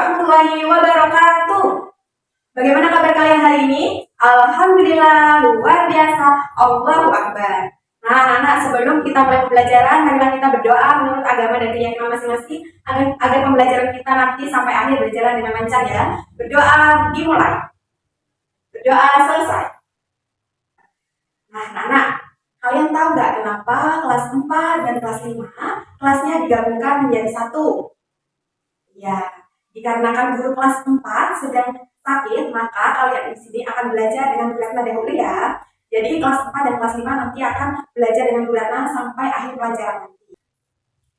warahmatullahi wabarakatuh. Bagaimana kabar kalian hari ini? Alhamdulillah, luar biasa. Allahu Akbar. Nah, anak-anak, sebelum kita mulai pembelajaran, marilah kita berdoa menurut agama dan keyakinan masing-masing agar pembelajaran kita nanti sampai akhir berjalan dengan lancar ya. Berdoa dimulai. Berdoa selesai. Nah, anak-anak, kalian tahu nggak kenapa kelas 4 dan kelas 5 kelasnya digabungkan menjadi satu? Ya, dikarenakan guru kelas 4 sedang sakit, maka kalian di sini akan belajar dengan Bu Ratna dahulu ya. Jadi kelas 4 dan kelas 5 nanti akan belajar dengan Bu Ratna sampai akhir pelajaran nanti.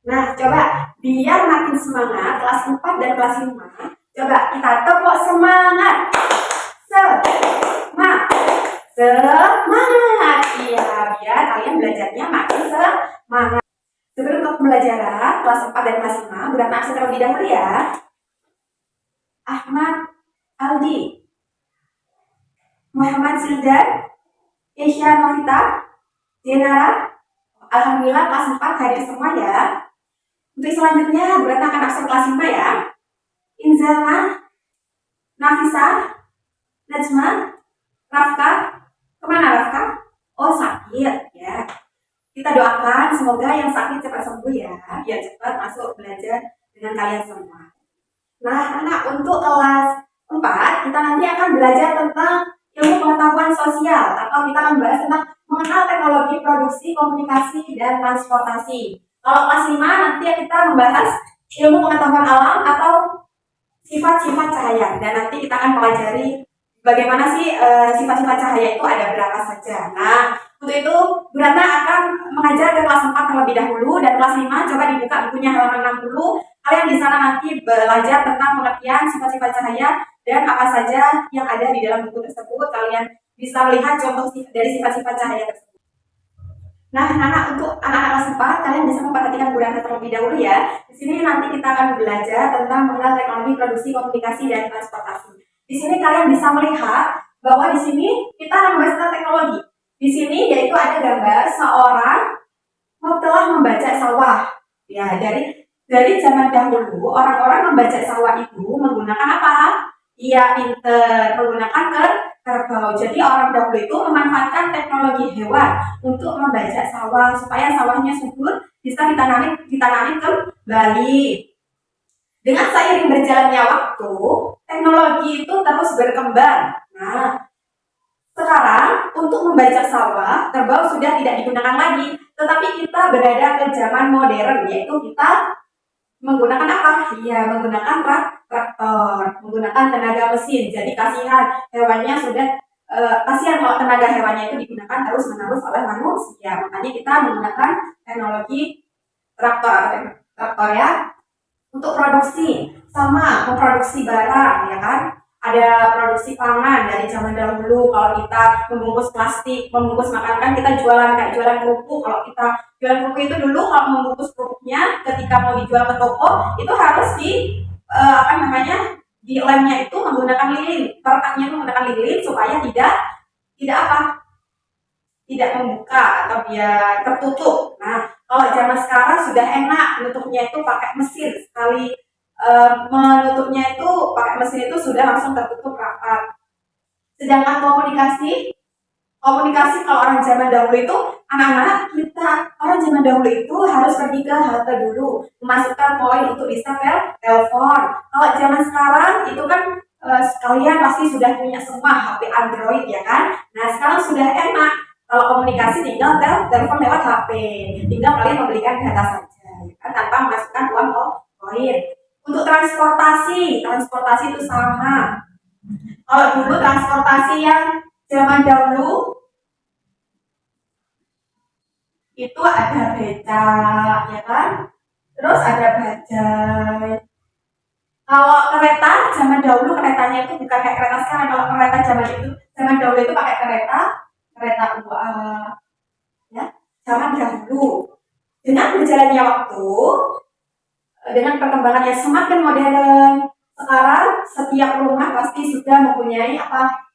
Nah, coba biar makin semangat kelas 4 dan kelas 5, coba kita tepuk semangat. Semangat. Iya, biar kalian belajarnya makin semangat. Sebelum ke pembelajaran kelas 4 dan kelas 5, Bu Ratna absen terlebih dahulu ya. Ahmad Aldi, Muhammad Zildan, Keisha Novita, Jenara. Alhamdulillah kelas 4 hadir semua ya. Untuk selanjutnya Bu Ratna akan absen kelas 5 ya. Inzana, Nafisa, Najma, Rafka. Kemana Rafka? Oh, sakit ya. Kita doakan semoga yang sakit cepat sembuh ya, biar cepat masuk belajar dengan kalian semua. Nah, anak, untuk kelas 4 kita nanti akan belajar tentang ilmu pengetahuan sosial, atau kita akan membahas tentang mengenal teknologi produksi, komunikasi, dan transportasi. Kalau kelas 5 nanti kita membahas ilmu pengetahuan alam atau sifat-sifat cahaya, dan nanti kita akan pelajari bagaimana sih sifat-sifat cahaya itu ada berapa saja. Nah, untuk itu Bu Ratna akan mengajar ke kelas 4 terlebih dahulu, dan kelas 5 coba dibuka bukunya halaman 60. Kalian di sana nanti belajar tentang pengertian sifat-sifat cahaya dan apa saja yang ada di dalam buku tersebut. Kalian bisa melihat contoh dari sifat-sifat cahaya tersebut. Nah, anak-anak, untuk anak-anak kelas 4 kalian bisa memperhatikan Bu Ratna terlebih dahulu ya. Di sini nanti kita akan belajar tentang mengenal teknologi produksi, komunikasi, dan transportasi. Di sini kalian bisa melihat bahwa di sini kita akan membahas tentang teknologi. Di sini yaitu ada gambar seorang telah membajak sawah. Ya, dari zaman dahulu orang-orang membajak sawah itu menggunakan apa? Iya, menggunakan kerbau. Jadi orang dahulu itu memanfaatkan teknologi hewan untuk membajak sawah supaya sawahnya subur, bisa ditanami kembali. Dengan seiring berjalannya waktu, teknologi itu terus berkembang. Nah, sekarang untuk membajak sawah, kerbau sudah tidak digunakan lagi, tetapi kita berada ke zaman modern, yaitu kita menggunakan apa? Iya, menggunakan traktor, menggunakan tenaga mesin. Jadi kasihan hewannya sudah kasihan kalau tenaga hewannya itu digunakan terus-menerus oleh manusia. Makanya kita menggunakan teknologi traktor ya. Untuk produksi, sama memproduksi barang ya kan. Ada produksi pangan dari zaman dahulu. Kalau kita membungkus plastik, membungkus makanan, kan kita jualan kayak jualan kerupuk. Kalau kita jualan kerupuk itu dulu, kalau membungkus kerupuknya ketika mau dijual ke toko itu harus di lemnya itu menggunakan lilin, perekatnya menggunakan lilin supaya tidak membuka atau biar tertutup. Nah, kalau zaman sekarang sudah enak, menutupnya itu pakai mesin. Sekali menutupnya itu pakai mesin itu sudah langsung tertutup rapat. Sedangkan komunikasi kalau orang zaman dahulu itu, anak-anak kita orang zaman dahulu itu harus pergi ke halte dulu, memasukkan koin untuk bisa telepon. Kalau zaman sekarang itu kan kalian pasti sudah punya semua HP Android ya kan. Nah, sekarang sudah enak. Kalau komunikasi tinggal telepon lewat HP, tinggal kalian membelikan data saja ya kan, tanpa memasukkan uang koin. Untuk transportasi itu sama. Kalau dulu transportasi yang zaman dahulu itu ada becak ya kan, terus ada bajai. Kalau kereta zaman dahulu, keretanya itu bukan kayak kereta sekarang. Kalau kereta zaman dahulu itu pakai kereta uap ya, zaman dahulu. Dengan berjalannya waktu, dengan perkembangan yang semakin modern, sekarang setiap rumah pasti sudah mempunyai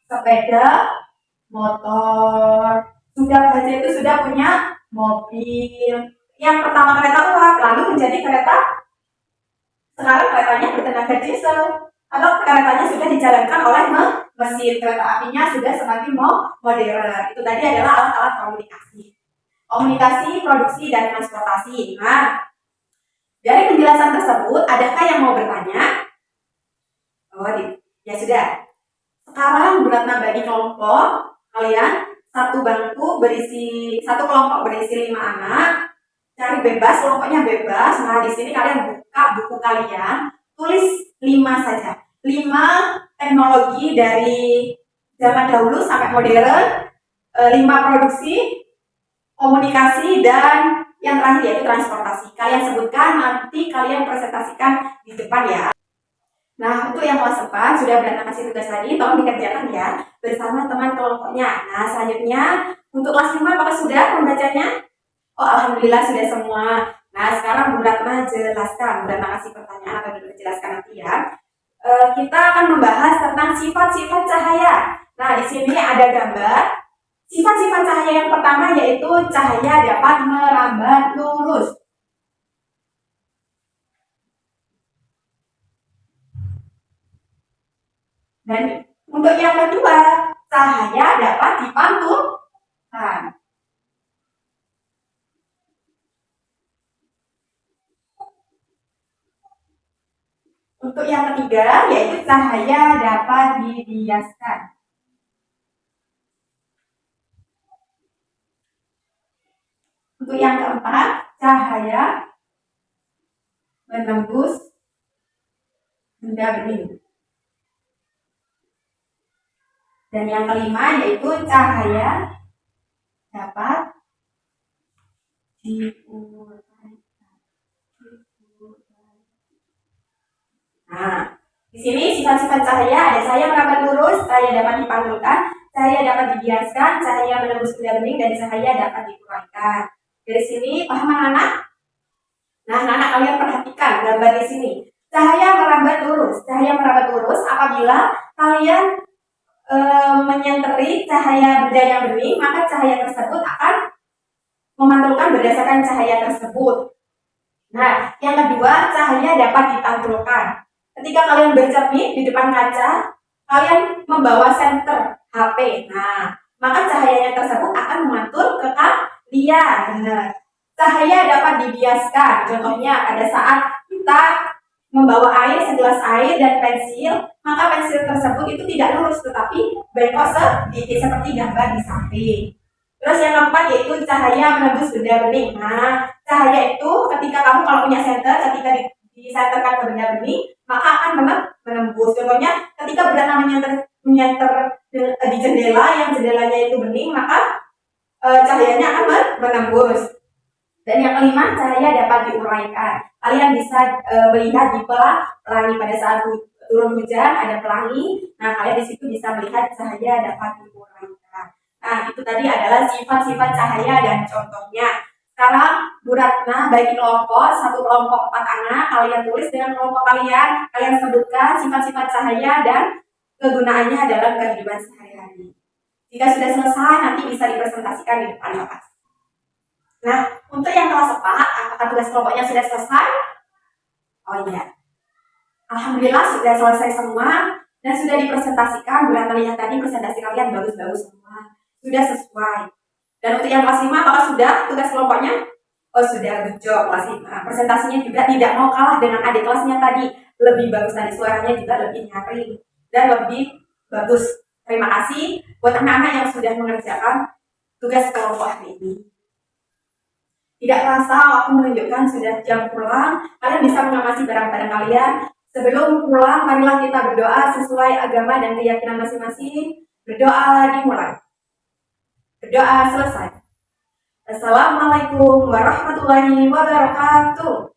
sepeda motor, bajai itu sudah punya mobil. Yang pertama kereta uap, lalu menjadi kereta Sekarang keretanya bertenaga diesel atau keretanya sudah dijalankan oleh mesin, kereta apinya sudah semakin modern. Itu tadi adalah alat-alat komunikasi. Komunikasi, produksi, dan transportasi. Nah, dari penjelasan tersebut, adakah yang mau bertanya? Oh, ya sudah. Sekarang Bu Ratna bagi kelompok kalian, satu kelompok berisi 5 anak. Cari bebas, kelompoknya bebas. Nah, di sini kalian buka buku kalian, tulis 5 saja. 5 teknologi dari zaman dahulu sampai modern, 5 produksi, komunikasi, dan yang terakhir yaitu transportasi. Kalian sebutkan, nanti kalian presentasikan di depan ya. Nah, untuk yang kelas 4 sudah berangkat kasih tugas tadi, tolong dikerjakan ya bersama teman kelompoknya. Nah, selanjutnya untuk kelas 5 apakah sudah membacanya? Oh, alhamdulillah sudah semua. Nah, sekarang Bu Ratna jelaskan, Bu Ratna kasih pertanyaan atau dijelaskan nanti ya. Kita akan membahas tentang sifat-sifat cahaya. Nah, di sini ada gambar. Sifat-sifat cahaya yang pertama yaitu cahaya dapat merambat lurus. Dan untuk yang kedua, cahaya dapat dipantulkan. Untuk yang ketiga, yaitu cahaya dapat dibiaskan. Untuk yang keempat, cahaya menembus benda bening. Dan yang kelima yaitu cahaya dapat diuraikan. Nah, di sini sifat-sifat cahaya ada cahaya merambat lurus, cahaya dapat dipantulkan, cahaya dapat dibiaskan, cahaya menembus benda bening, dan cahaya dapat diuraikan. Dari sini paham anak-anak? Nah, anak-anak kalian perhatikan gambar di sini. Cahaya merambat lurus. Cahaya merambat lurus apabila kalian menyenteri cahaya benda yang bening, maka cahaya tersebut akan memantulkan berdasarkan cahaya tersebut. Nah, yang kedua, cahaya dapat dipantulkan. Ketika kalian bercermin di depan kaca, kalian membawa senter HP. Nah, maka cahayanya tersebut akan memantul ke kalian. Nah, cahaya dapat dibiaskan. Contohnya pada saat kita membawa air, segelas air dan pensil, maka pensil tersebut itu tidak lurus tetapi bengkok sedikit seperti gambar di samping. Terus yang keempat yaitu cahaya menembus benda bening. Nah, cahaya itu ketika kamu kalau punya senter, ketika disenterkan ke benda bening, maka akan menembus. Contohnya ketika benda menyenter di jendela, yang jendelanya itu bening, maka cahayanya akan menembus. Dan yang kelima, cahaya dapat diuraikan. Kalian bisa melihat di pelangi pada saat turun hujan ada pelangi. Nah, kalian di situ bisa melihat cahaya dapat diuraikan. Nah, itu tadi adalah sifat-sifat cahaya dan contohnya. Sekarang Bu Ratna bagi kelompok, satu kelompok 4 anak, kalian tulis dengan kelompok kalian. Kalian sebutkan sifat-sifat cahaya dan kegunaannya dalam kehidupan sehari-hari. Jika sudah selesai, nanti bisa dipresentasikan di depan kelas. Nah, untuk yang kelas 4, apakah tugas kelompoknya sudah selesai? Oh iya. Alhamdulillah sudah selesai semua dan sudah dipresentasikan. Bu Ratna lihat tadi presentasi kalian bagus-bagus semua. Sudah sesuai. Dan untuk yang kelas 5, apakah sudah tugas kelompoknya? Oh sudah, good job kelas 5. Presentasinya juga tidak mau kalah dengan adik kelasnya tadi. Lebih bagus tadi, suaranya juga lebih nyaring dan lebih bagus. Terima kasih buat anak-anak yang sudah mengerjakan tugas kelompok hari ini. Tidak terasa waktu menunjukkan sudah jam pulang. Kalian bisa mengamati barang-barang kalian. Sebelum pulang, marilah kita berdoa sesuai agama dan keyakinan masing-masing. Berdoa dimulai. Berdoa selesai. Assalamualaikum warahmatullahi wabarakatuh.